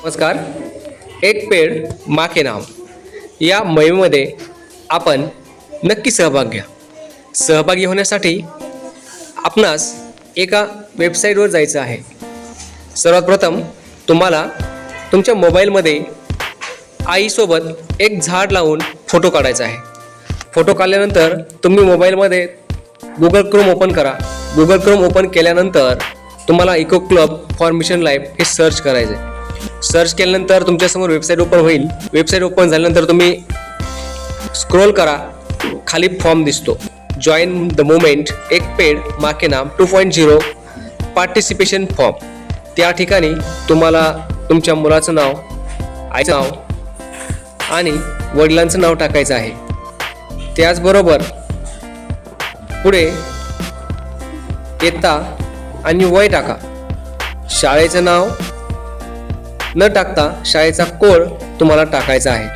नमस्कार. एक पेड माँ के नाम या मोहिमेमध्ये आपण नक्की सहभाग घ्या. सहभागी होण्यासाठी आपणास एका वेबसाईटवर जायचं आहे. सर्वात प्रथम तुम्हाला तुमच्या मोबाईलमध्ये आईसोबत एक झाड लावून फोटो काढायचा आहे. फोटो काढल्यानंतर तुम्ही मोबाईलमध्ये गुगल क्रोम ओपन करा. गुगल क्रोम ओपन केल्यानंतर तुम्हाला eco club for mission life हे सर्च करायचं आहे. सर्च केल्यानंतर तुमच्यासमोर वेबसाईट ओपन होईल. वेबसाईट ओपन झाल्यानंतर तुम्ही स्क्रोल करा. खाली फॉर्म दिसतो, जॉईन द मुवमेंट एक पेड माँ के नाम 2.0 पार्टिसिपेशन फॉर्म. त्या ठिकाणी तुम्हाला तुमच्या मुलाचं नाव, आईचं नाव आणि वडिलांचं नाव टाकायचं आहे. त्याचबरोबर पुढे इयत्ता आणि वय टाका. शाळेचं नाव न टाकता शाळेचा कोड तुम्हाला टाकायचा आहे.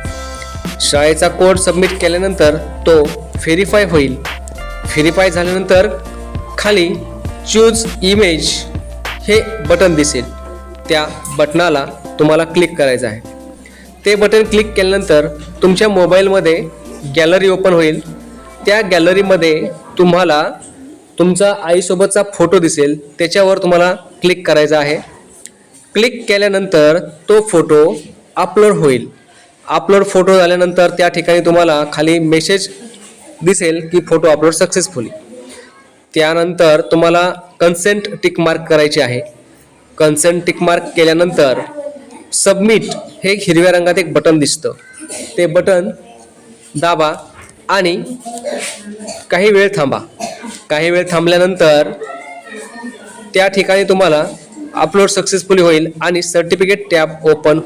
शाळेचा कोड सबमिट केल्यानंतर तो व्हेरीफाय होईल. व्हेरीफाय झाल्यानंतर खाली चूज इमेज हे बटन दिसेल. त्या बटनाला तुम्हाला क्लिक करायचं आहे. ते बटन क्लिक केल्यानंतर तुमच्या मोबाईलमध्ये गॅलरी ओपन होईल. त्या गॅलरीमध्ये तुम्हाला तुमचा आईसोबतचा फोटो दिसेल. त्याच्यावर तुम्हाला क्लिक करायचं आहे. क्लिक केल्यानंतर तो फोटो अपलोड होईल. अपलोड फोटो झाल्यानंतर त्या ठिकाणी तुम्हाला खाली मेसेज दिसेल की फोटो अपलोड सक्सेसफुली. त्यानंतर तुम्हाला कन्सेंट टिक मार्क करायचे आहे. कन्सेंट टिक मार्क केल्यानंतर सबमिट हे हिरव्या रंगात एक बटन दिसतं. ते बटन दाबा आणि काही वेळ थांबा. काही वेळ थांबल्यानंतर त्या ठिकाणी तुम्हाला अपलोड सक्सेसफुली होईल आणि सर्टिफिकेट टॅब ओपन